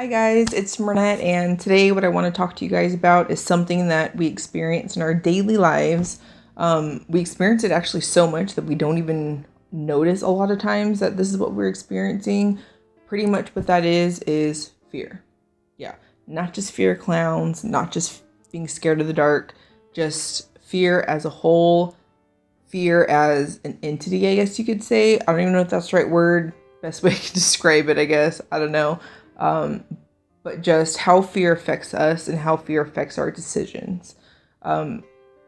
Hi guys, it's Mernette, and today what I want to talk to you guys about is something that we experience in our daily lives. We experience it actually so much that we don't even notice a lot of times that this is what we're experiencing. Pretty much what that is fear. Yeah, not just fear of clowns, not just being scared of the dark, just fear as a whole, fear as an entity, I guess you could say. I don't even know if that's the right word. Best way to describe it, I guess. I don't know. Um, but just how fear affects us and how fear affects our decisions. Um,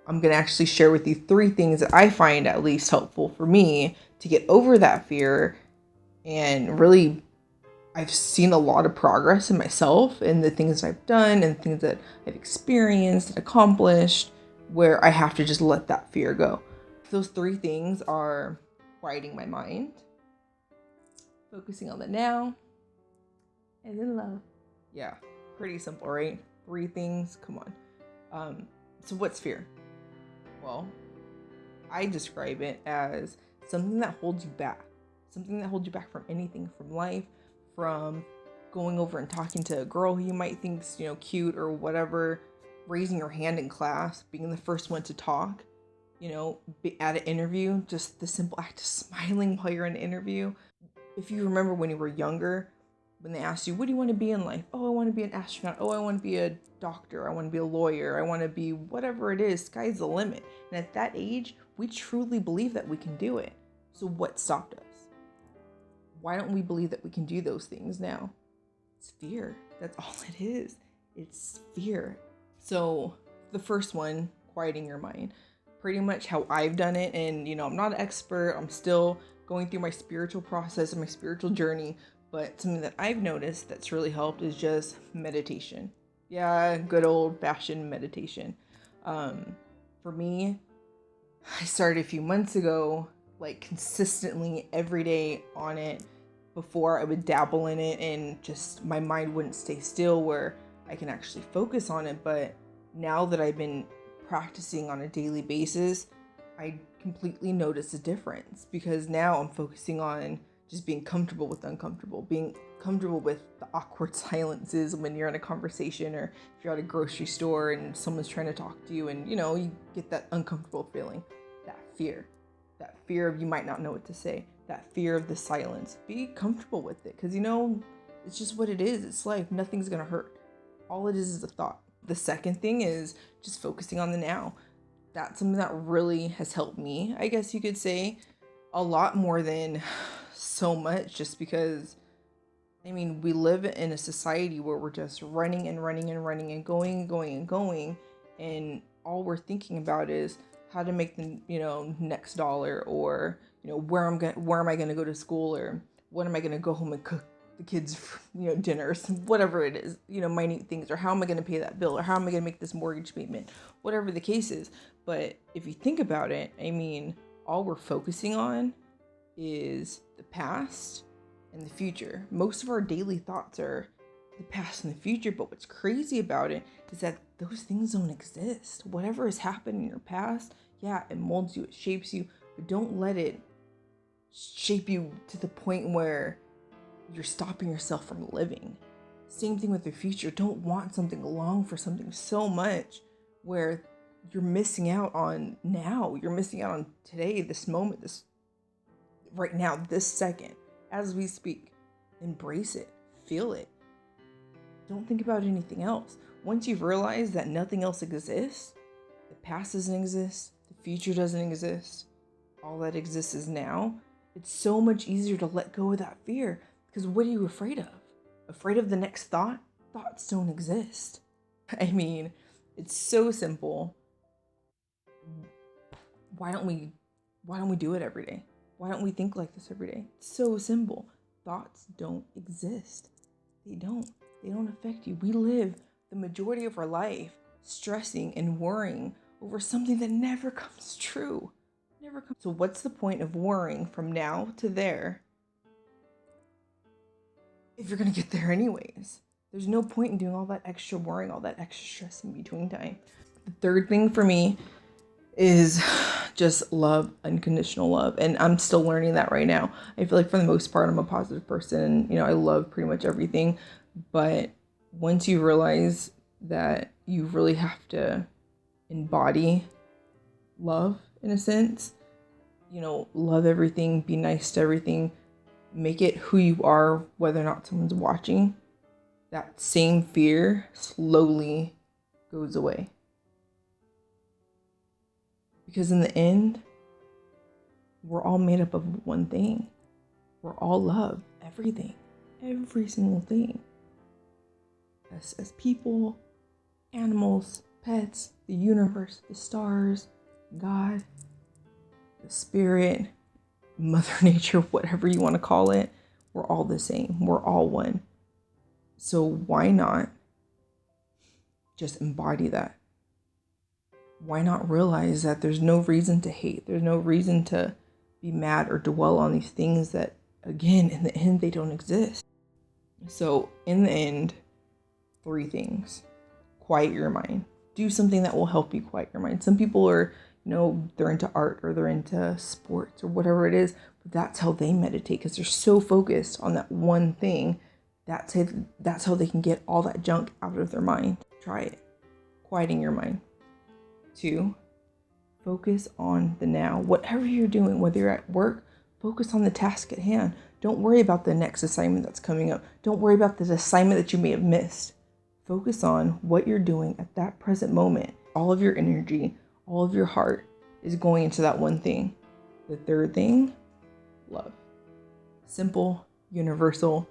I'm going to actually share with you 3 things that I find at least helpful for me to get over that fear. And really, I've seen a lot of progress in myself and the things that I've done and things that I've experienced and accomplished where I have to just let that fear go. Those 3 things are quieting my mind, focusing on the now, and then love. Yeah, pretty simple, right? 3 things, come on. So what's fear? Well, I describe it as something that holds you back. Something that holds you back from anything, from life, from going over and talking to a girl who you might think's, cute or whatever, raising your hand in class, being the first one to talk, at an interview, just the simple act of smiling while you're in an interview. If you remember when you were younger, when they asked you, what do you want to be in life? Oh, I want to be an astronaut. Oh, I want to be a doctor. I want to be a lawyer. I want to be whatever it is. Sky's the limit. And at that age, we truly believe that we can do it. So what stopped us? Why don't we believe that we can do those things now? It's fear. That's all it is. It's fear. So the first one, quieting your mind. Pretty much how I've done it. And, I'm not an expert. I'm still going through my spiritual process and my spiritual journey. But something that I've noticed that's really helped is just meditation. Yeah, good old fashioned meditation. For me, I started a few months ago, like consistently every day on it. Before I would dabble in it and just my mind wouldn't stay still where I can actually focus on it. But now that I've been practicing on a daily basis, I completely notice a difference because now I'm focusing on just being comfortable with uncomfortable, being comfortable with the awkward silences when you're in a conversation or if you're at a grocery store and someone's trying to talk to you and, you get that uncomfortable feeling, that fear of you might not know what to say, that fear of the silence. Be comfortable with it because, it's just what it is. It's life. Nothing's going to hurt. All it is a thought. The second thing is just focusing on the now. That's something that really has helped me, I guess you could say, a lot more than so much just because, we live in a society where we're just running and running and running and going and going and going. And all we're thinking about is how to make the, next dollar or, where am I going to go to school or when am I going to go home and cook the kids, dinners, whatever it is, minute things, or how am I going to pay that bill or how am I going to make this mortgage payment, whatever the case is. But if you think about it, all we're focusing on is the past and the future. Most of our daily thoughts are the past and the future, but what's crazy about it is that those things don't exist. Whatever has happened in your past, yeah, it molds you, it shapes you, but don't let it shape you to the point where you're stopping yourself from living. Same thing with the future. Don't want something, long for something so much where you're missing out on now. You're missing out on today, this moment, this right now, this second, as we speak. Embrace it, feel it. Don't think about anything else. Once you've realized that nothing else exists, the past doesn't exist, the future doesn't exist, all that exists is now, it's so much easier to let go of that fear. Because what are you afraid of? Afraid of the next thought? Thoughts don't exist. It's so simple. Why don't we do it every day? Why don't we think like this every day? It's so simple. Thoughts don't exist. They don't affect you. We live the majority of our life stressing and worrying over something that never comes true. So what's the point of worrying from now to there if you're going to get there anyways? There's no point in doing all that extra worrying, all that extra stress in between time. The third thing for me is just love, unconditional love. And I'm still learning that right now. I feel like for the most part, I'm a positive person. I love pretty much everything. But once you realize that you really have to embody love in a sense, love everything, be nice to everything, make it who you are, whether or not someone's watching, that same fear slowly goes away. Because in the end, we're all made up of one thing. We're all love, everything, every single thing. As people, animals, pets, the universe, the stars, God, the spirit, Mother Nature, whatever you want to call it, we're all the same. We're all one. So why not just embody that? Why not realize that there's no reason to hate? There's no reason to be mad or dwell on these things that, again, in the end, they don't exist. So in the end, 3 things. Quiet your mind. Do something that will help you quiet your mind. Some people are, they're into art or they're into sports or whatever it is, but that's how they meditate because they're so focused on that one thing. That's how they can get all that junk out of their mind. Try it. Quieting your mind. 2, focus on the now. Whatever you're doing, whether you're at work, focus on the task at hand. Don't worry about the next assignment that's coming up. Don't worry about the assignment that you may have missed. Focus on what you're doing at that present moment. All of your energy, all of your heart is going into that one thing. The 3rd thing, love. Simple, universal.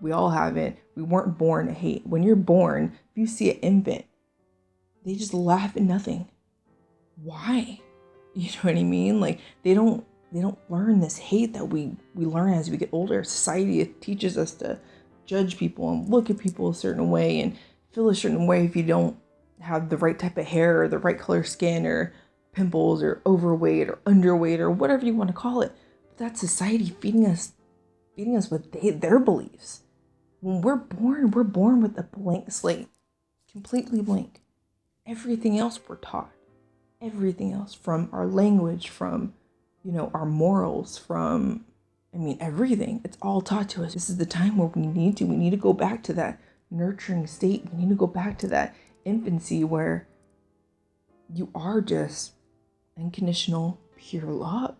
We all have it. We weren't born to hate. When you're born, if you see an infant, they just laugh at nothing. Why? You know what I mean? Like they don't learn this hate that we learn as we get older. Society teaches us to judge people and look at people a certain way and feel a certain way if you don't have the right type of hair or the right color skin or pimples or overweight or underweight or whatever you want to call it. But that's society feeding us with their beliefs. When we're born with a blank slate, completely blank. Everything else we're taught. Everything else, from our language, from, our morals, from, everything. It's all taught to us. This is the time where we need to go back to that nurturing state. We need to go back to that infancy where you are just unconditional, pure love.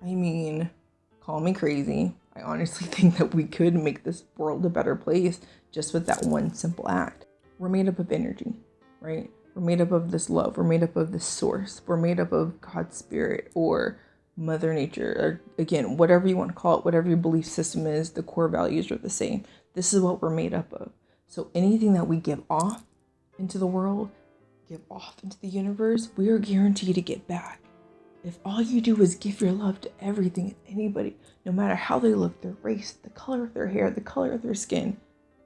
Call me crazy. I honestly think that we could make this world a better place just with that one simple act. We're made up of energy, right? We're made up of this love. We're made up of this source. We're made up of God's spirit or Mother Nature, or again, whatever you want to call it, whatever your belief system is, the core values are the same. This is what we're made up of. So anything that we give off into the world, give off into the universe, we are guaranteed to get back. If all you do is give your love to everything and anybody, no matter how they look, their race, the color of their hair, the color of their skin,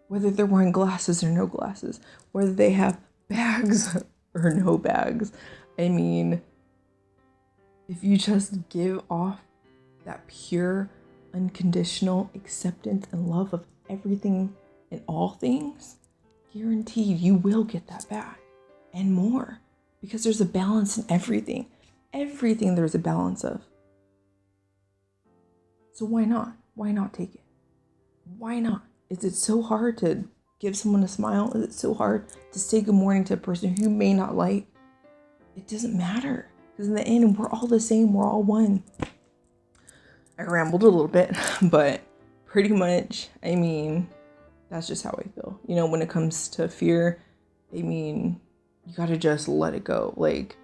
whether they're wearing glasses or no glasses, whether they have bags or no bags. If you just give off that pure, unconditional acceptance and love of everything and all things, guaranteed you will get that back and more, because there's a balance in everything. Everything there's a balance of. So why not? Why not take it? Why not? Is it so hard to give someone a smile? Is it so hard to say good morning to a person who you may not like? It doesn't matter. Because in the end, we're all the same. We're all one. I rambled a little bit, but pretty much, that's just how I feel. When it comes to fear, you gotta just let it go. Like,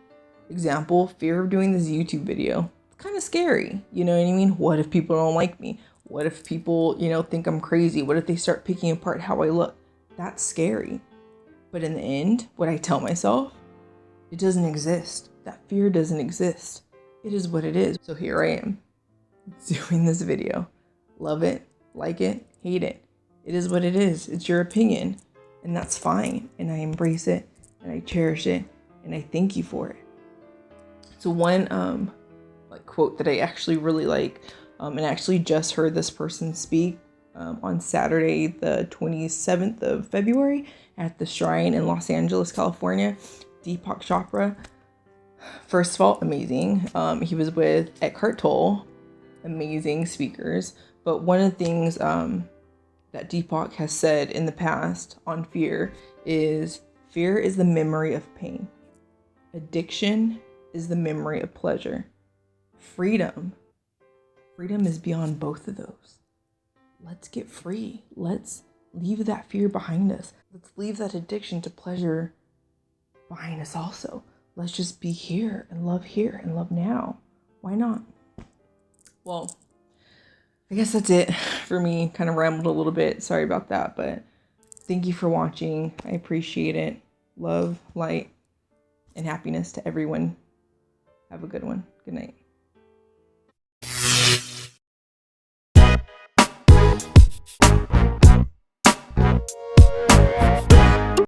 example, fear of doing this YouTube video. It's kind of scary. You know what I mean? What if people don't like me? What if people, think I'm crazy? What if they start picking apart how I look? That's scary. But in the end, what I tell myself, it doesn't exist. That fear doesn't exist. It is what it is. So here I am doing this video. Love it, like it, hate it. It is what it is. It's your opinion. And that's fine. And I embrace it and I cherish it and I thank you for it. So one quote that I actually really like, and I actually just heard this person speak on Saturday, the 27th of February at the Shrine in Los Angeles, California. Deepak Chopra. First of all, amazing. He was with Eckhart Tolle, amazing speakers. But one of the things that that Deepak has said in the past on fear is the memory of pain. Addiction is the memory of pleasure. Freedom is beyond both of those. Let's get free. Let's leave that fear behind us. Let's leave that addiction to pleasure behind us also. Let's just be here and love now. Why not? Well, I guess that's it for me. Kind of rambled a little bit. Sorry about that, but thank you for watching. I appreciate it. Love, light, and happiness to everyone. Have a good one. Good night.